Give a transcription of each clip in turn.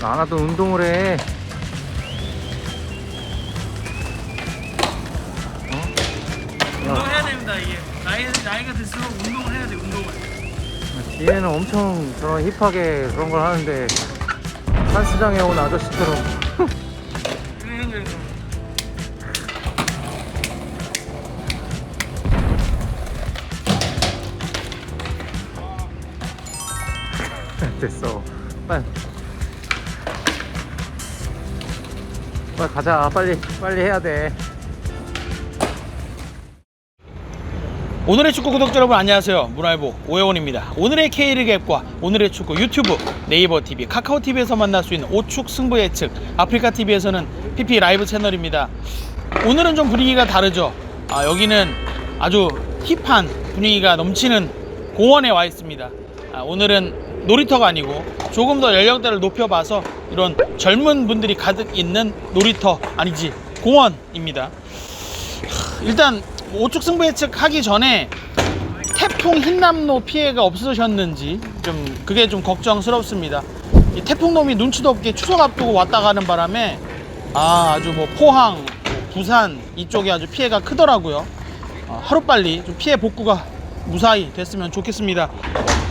안 하던 운동을 해. 운동해야 됩니다. 이게 나이가 들수록 운동을 해야 돼. 운동을. 뒤에는 엄청 저런 힙하게 그런 걸 하는데 헬스장에 온 아저씨처럼. 그래. 됐어. 빨리 가자. 빨리 해야 돼. 오늘의 축구 구독자 여러분 안녕하세요. 문화일보 오혜원입니다. 오늘의 K리그 앱과 오늘의 축구 유튜브, 네이버 TV, 카카오 TV에서 만날 수 있는 오축 승부 예측, 아프리카 TV에서는 PP 라이브 채널입니다. 오늘은 좀 분위기가 다르죠. 여기는 아주 힙한 분위기가 넘치는 공원에 와 있습니다. 오늘은 놀이터가 아니고 조금 더 연령대를 높여봐서 이런 젊은 분들이 가득 있는 놀이터 아니지 공원입니다. 일단 오축 승부 예측 하기 전에 태풍 흰남노 피해가 없으셨는지 그게 좀 걱정스럽습니다. 이 태풍놈이 눈치도 없게 추석 앞두고 왔다 가는 바람에 아주 뭐 포항, 부산 이쪽에 아주 피해가 크더라고요. 하루빨리 좀 피해 복구가 무사히 됐으면 좋겠습니다.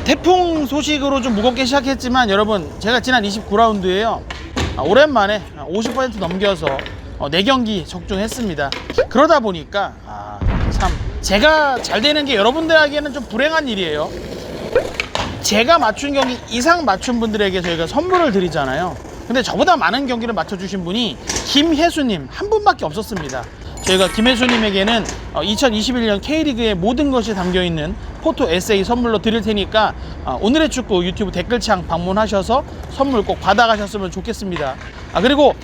태풍 소식으로 좀 무겁게 시작했지만 여러분, 제가 지난 29라운드에요 오랜만에 50% 넘겨서 4경기 적중했습니다. 그러다 보니까 참 제가 잘 되는 게 여러분들에게는 좀 불행한 일이에요. 제가 맞춘 경기 이상 맞춘 분들에게 저희가 선물을 드리잖아요. 근데 저보다 많은 경기를 맞춰주신 분이 김혜수님 한 분밖에 없었습니다. 저희가 김혜수님에게는 2021년 K리그의 모든 것이 담겨있는 포토 에세이 선물로 드릴 테니까 오늘의 축구 유튜브 댓글창 방문하셔서 선물 꼭 받아가셨으면 좋겠습니다. 그리고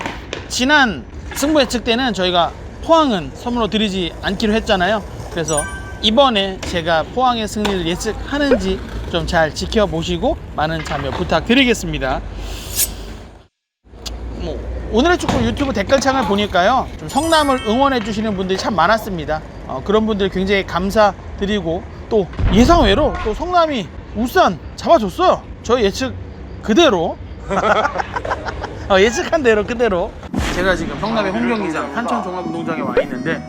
지난 승부 예측 때는 저희가 포항은 선물로 드리지 않기로 했잖아요. 그래서 이번에 제가 포항의 승리를 예측하는지 좀 잘 지켜보시고 많은 참여 부탁드리겠습니다. 오늘의 축구 유튜브 댓글창을 보니까요, 좀 성남을 응원해 주시는 분들이 참 많았습니다. 그런 분들 굉장히 감사드리고, 또 예상외로 또 성남이 울산 잡아줬어요. 저희 예측 그대로 예측한 대로 그대로. 제가 지금 성남의 홈경기장 탄천종합운동장에 와 있는데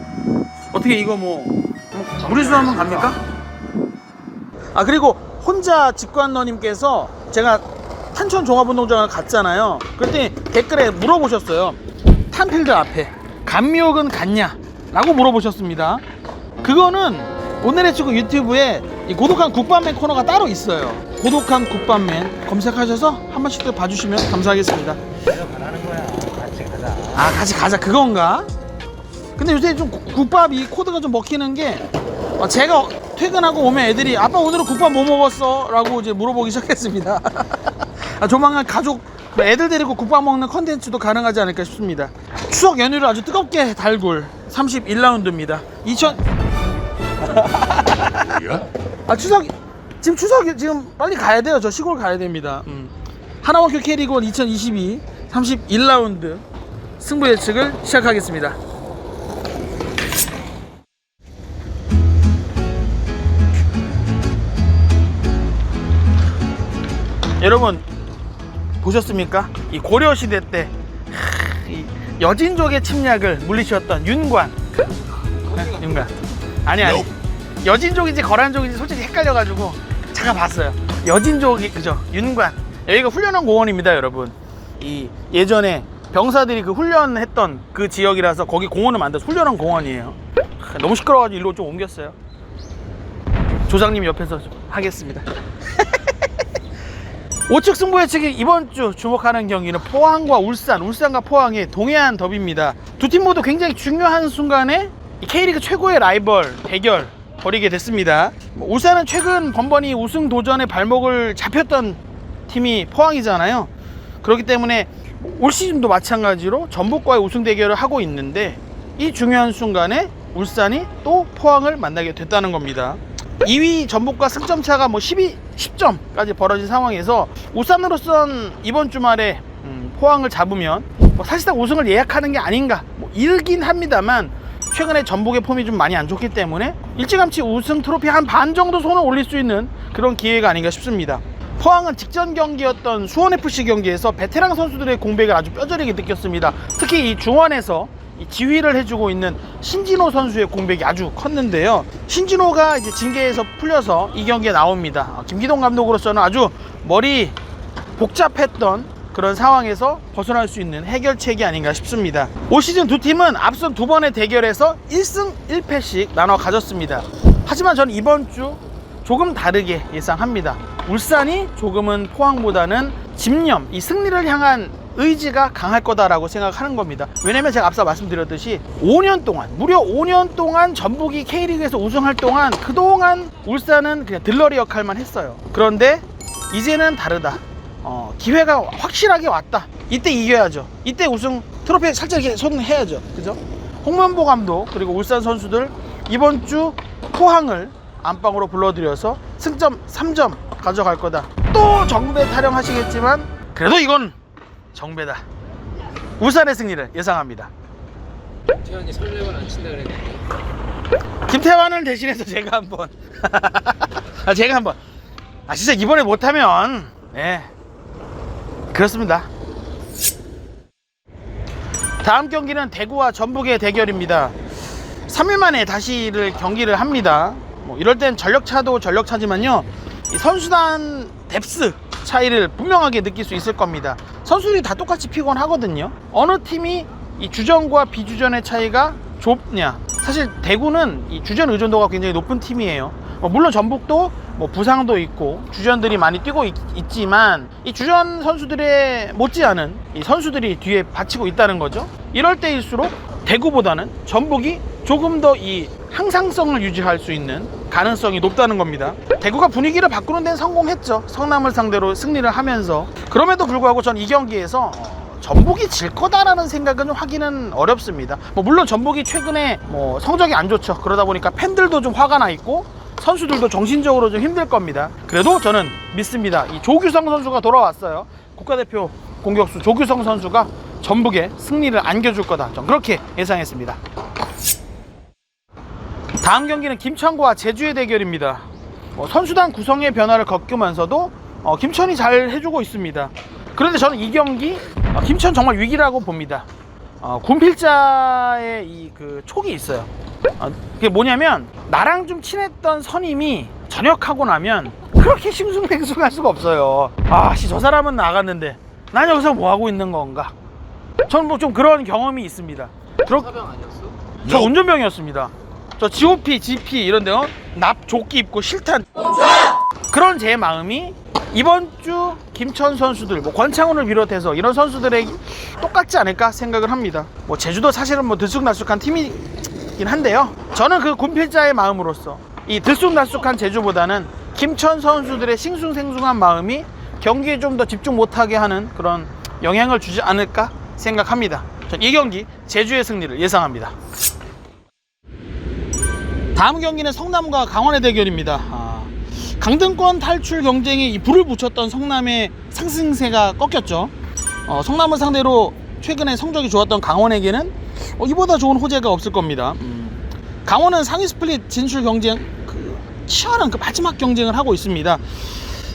어떻게 이거 뭐 무리수 한번 갑니까? 그리고 혼자 직관러님께서 제가 탄천 종합운동장을 갔잖아요. 그랬더니 댓글에 물어보셨어요. 탄필드 앞에 감미옥은 갔냐? 라고 물어보셨습니다. 그거는 오늘의 축구 유튜브에 이 고독한 국밥맨 코너가 따로 있어요. 고독한 국밥맨 검색하셔서 한 번씩 더 봐주시면 감사하겠습니다. 내가 바라는 거야. 같이 가자. 같이 가자 그건가? 근데 요새 좀 국밥이 코드가 좀 먹히는 게 제가 퇴근하고 오면 애들이 아빠 오늘은 국밥 뭐 먹었어? 라고 이제 물어보기 시작했습니다. 조만간 가족 애들 데리고 국밥 먹는 컨텐츠도 가능하지 않을까 싶습니다. 추석 연휴를 아주 뜨겁게 달굴 31라운드입니다. 추석 지금 빨리 가야 돼요. 저 시골 가야 됩니다. 하나원큐 K리그 2022 31라운드 승부 예측을 시작하겠습니다. 여러분 보셨습니까? 이 고려시대 때 이 여진족의 침략을 물리쳤던 윤관. 윤관 아니 여진족인지 거란족인지 솔직히 헷갈려가지고 잠깐 봤어요. 여진족이 그죠? 윤관. 여기가 훈련원 공원입니다. 여러분, 이 예전에 병사들이 그 훈련했던 그 지역이라서 거기 공원을 만들어서 훈련원 공원이에요. 너무 시끄러워가지고 일로 좀 옮겼어요. 조장님 옆에서 좀 하겠습니다. 오축 승부 예측이 이번 주 주목하는 경기는 포항과 울산과 포항의 동해안 더비입니다. 두 팀 모두 굉장히 중요한 순간에 K리그 최고의 라이벌 대결 벌이게 됐습니다. 울산은 최근 번번이 우승 도전에 발목을 잡혔던 팀이 포항이잖아요. 그렇기 때문에 올 시즌도 마찬가지로 전북과의 우승 대결을 하고 있는데 이 중요한 순간에 울산이 또 포항을 만나게 됐다는 겁니다. 2위 전북과 승점 차가 10점까지 벌어진 상황에서 울산으로선 이번 주말에 포항을 잡으면 사실상 우승을 예약하는 게 아닌가 이르긴 합니다만, 최근에 전북의 폼이 좀 많이 안 좋기 때문에 일찌감치 우승 트로피 한 반 정도 손을 올릴 수 있는 그런 기회가 아닌가 싶습니다. 포항은 직전 경기였던 수원FC 경기에서 베테랑 선수들의 공백을 아주 뼈저리게 느꼈습니다. 특히 이 중원에서 이 지휘를 해주고 있는 신진호 선수의 공백이 아주 컸는데요. 신진호가 이제 징계에서 풀려서 이 경기에 나옵니다. 김기동 감독으로서는 아주 머리 복잡했던 그런 상황에서 벗어날 수 있는 해결책이 아닌가 싶습니다. 올 시즌 두 팀은 앞선 두 번의 대결에서 1승 1패씩 나눠 가졌습니다. 하지만 저는 이번 주 조금 다르게 예상합니다. 울산이 조금은 포항보다는 집념, 이 승리를 향한 의지가 강할 거다라고 생각하는 겁니다. 왜냐면 제가 앞서 말씀드렸듯이 5년 동안, 무려 5년 동안 전북이 K리그에서 우승할 동안 그동안 울산은 그냥 들러리 역할만 했어요. 그런데 이제는 다르다. 기회가 확실하게 왔다. 이때 이겨야죠. 이때 우승 트로피 살짝 이렇게 손해야죠. 그죠? 홍명보 감독 그리고 울산 선수들 이번 주 포항을 안방으로 불러들여서 승점 3점 가져갈 거다. 또 정배 타령하시겠지만 그래도 이건 정배다. 울산의 승리를 예상합니다. 태환이 설레발 안 친다 그랬는데. 김태환을 대신해서 제가 한번 진짜 이번에 못하면 네 그렇습니다. 다음 경기는 대구와 전북의 대결입니다. 3일 만에 다시를 경기를 합니다. 이럴 땐 전력차도 전력차지만요, 이 선수단 뎁스 차이를 분명하게 느낄 수 있을 겁니다. 선수들이 다 똑같이 피곤하거든요. 어느 팀이 이 주전과 비주전의 차이가 좁냐. 사실 대구는 이 주전 의존도가 굉장히 높은 팀이에요. 물론 전북도 부상도 있고 주전들이 많이 뛰고 있지만 이 주전 선수들의 못지않은 이 선수들이 뒤에 받치고 있다는 거죠. 이럴 때일수록 대구보다는 전북이 조금 더 이 항상성을 유지할 수 있는 가능성이 높다는 겁니다. 대구가 분위기를 바꾸는 데는 성공했죠. 성남을 상대로 승리를 하면서. 그럼에도 불구하고 전 이 경기에서 전북이 질 거다라는 생각은 좀 하기는 어렵습니다. 물론 전북이 최근에 성적이 안 좋죠. 그러다 보니까 팬들도 좀 화가 나 있고 선수들도 정신적으로 좀 힘들 겁니다. 그래도 저는 믿습니다. 이 조규성 선수가 돌아왔어요. 국가대표 공격수 조규성 선수가 전북에 승리를 안겨줄 거다. 전 그렇게 예상했습니다. 다음 경기는 김천과 제주의 대결입니다. 선수단 구성의 변화를 겪으면서도 김천이 잘 해주고 있습니다. 그런데 저는 이 경기 김천 정말 위기라고 봅니다. 군필자의 이 그 촉이 있어요. 그게 뭐냐면 나랑 좀 친했던 선임이 전역하고 나면 그렇게 싱숭생숭할 수가 없어요. 저 사람은 나갔는데 난 여기서 뭐 하고 있는 건가. 저는 좀 그런 경험이 있습니다. 사병 아니었어? 저 운전병이었습니다. 저 GOP, GP 이런데 납 조끼 입고 실탄. 그런 제 마음이 이번 주 김천 선수들, 권창훈을 비롯해서 이런 선수들에게 똑같지 않을까 생각을 합니다. 제주도 사실은 들쑥날쑥한 팀이긴 한데요. 저는 그 군필자의 마음으로서 이 들쑥날쑥한 제주보다는 김천 선수들의 싱숭생숭한 마음이 경기에 좀 더 집중 못하게 하는 그런 영향을 주지 않을까 생각합니다. 전 이 경기 제주의 승리를 예상합니다. 다음 경기는 성남과 강원의 대결입니다. 강등권 탈출 경쟁에 이 불을 붙였던 성남의 상승세가 꺾였죠. 성남을 상대로 최근에 성적이 좋았던 강원에게는 이보다 좋은 호재가 없을 겁니다. 강원은 상위 스플릿 진출 경쟁 치열한 마지막 경쟁을 하고 있습니다.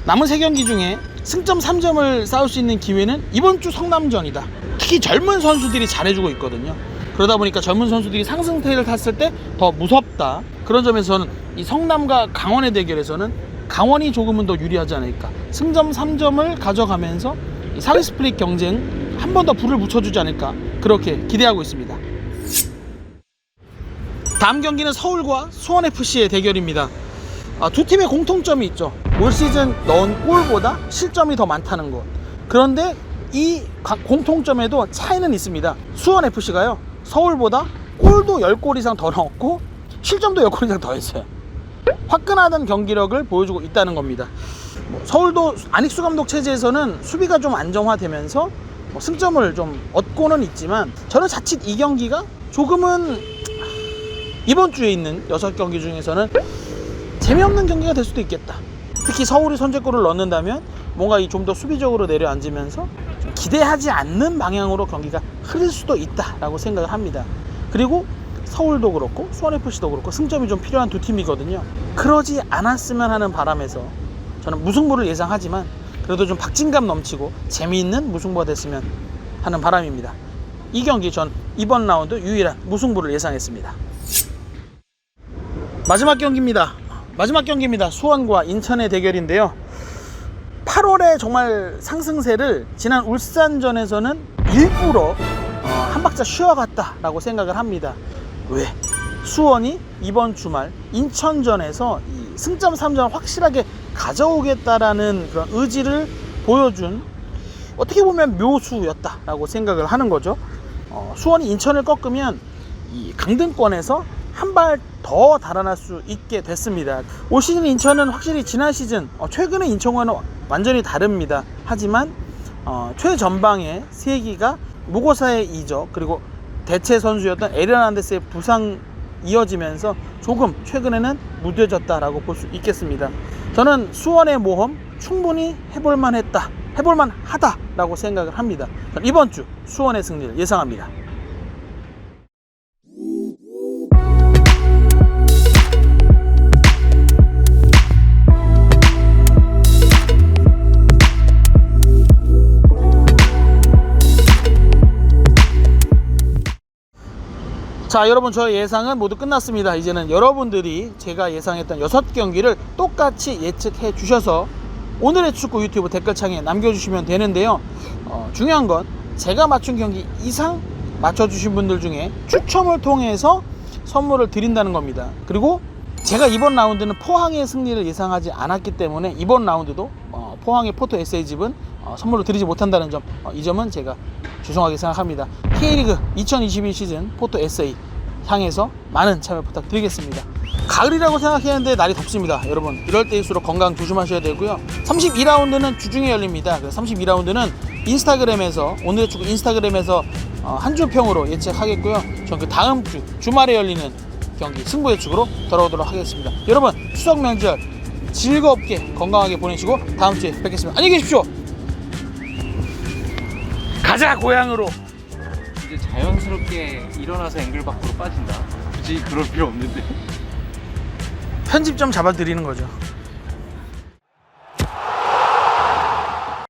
남은 3경기 중에 승점 3점을 쌓을 수 있는 기회는 이번 주 성남전이다. 특히 젊은 선수들이 잘해주고 있거든요. 그러다 보니까 젊은 선수들이 상승세를 탔을 때 더 무섭다. 그런 점에서는 이 성남과 강원의 대결에서는 강원이 조금은 더 유리하지 않을까. 승점 3점을 가져가면서 이 상위 스플릿 경쟁 한 번 더 불을 붙여주지 않을까, 그렇게 기대하고 있습니다. 다음 경기는 서울과 수원FC의 대결입니다. 두 팀의 공통점이 있죠. 올 시즌 넣은 골보다 실점이 더 많다는 것. 그런데 이 공통점에도 차이는 있습니다. 수원FC가요, 서울보다 골도 10골 이상 더 넣었고 실점도 10골 이상 더 했어요. 화끈하던 경기력을 보여주고 있다는 겁니다. 서울도 안익수 감독 체제에서는 수비가 좀 안정화되면서 승점을 좀 얻고는 있지만, 저는 자칫 이 경기가 조금은 이번 주에 있는 6경기 중에서는 재미없는 경기가 될 수도 있겠다. 특히 서울이 선제골을 넣는다면 뭔가 좀 더 수비적으로 내려앉으면서 좀 기대하지 않는 방향으로 경기가 흐를 수도 있다라고 생각을 합니다. 그리고 서울도 그렇고 수원FC도 그렇고 승점이 좀 필요한 두 팀이거든요. 그러지 않았으면 하는 바람에서 저는 무승부를 예상하지만 그래도 좀 박진감 넘치고 재미있는 무승부가 됐으면 하는 바람입니다. 이 경기 전 이번 라운드 유일한 무승부를 예상했습니다. 마지막 경기입니다. 수원과 인천의 대결인데요. 8월에 정말 상승세를 지난 울산전에서는 일부러 한 박자 쉬어갔다라고 생각을 합니다. 왜? 수원이 이번 주말 인천전에서 이 승점 3점을 확실하게 가져오겠다라는 그런 의지를 보여준 어떻게 보면 묘수였다라고 생각을 하는 거죠. 수원이 인천을 꺾으면 이 강등권에서 한 발 더 달아날 수 있게 됐습니다. 올 시즌 인천은 확실히 지난 시즌 최근의 인천과는 완전히 다릅니다. 하지만 최전방의 세기가 무고사의 이적 그리고 대체 선수였던 에르난데스의 부상 이어지면서 조금 최근에는 무뎌졌다라고 볼 수 있겠습니다. 저는 수원의 모험 충분히 해볼만 하다라고 생각을 합니다. 이번 주 수원의 승리를 예상합니다. 자, 여러분, 저의 예상은 모두 끝났습니다. 이제는 여러분들이 제가 예상했던 6경기를 똑같이 예측해 주셔서 오늘의 축구 유튜브 댓글창에 남겨주시면 되는데요. 중요한 건 제가 맞춘 경기 이상 맞춰주신 분들 중에 추첨을 통해서 선물을 드린다는 겁니다. 그리고 제가 이번 라운드는 포항의 승리를 예상하지 않았기 때문에 이번 라운드도 포항의 포토 에세이집은 선물로 드리지 못한다는 점, 이 점은 제가 죄송하게 생각합니다. K리그 2022 시즌 포토 에세이 향해서 많은 참여 부탁드리겠습니다. 가을이라고 생각했는데 날이 덥습니다. 여러분, 이럴 때일수록 건강 조심하셔야 되고요. 32라운드는 주중에 열립니다. 그래서 32라운드는 인스타그램에서, 오늘의 축구 인스타그램에서 한 주평으로 예측하겠고요. 전 그 다음 주 주말에 열리는 경기 승부 예측으로 돌아오도록 하겠습니다. 여러분, 추석 명절 즐겁게 건강하게 보내시고 다음 주에 뵙겠습니다. 안녕히 계십시오. 가자, 고향으로. 이제 자연스럽게 일어나서 앵글 밖으로 빠진다. 굳이 그럴 필요 없는데. 편집 좀 잡아드리는 거죠.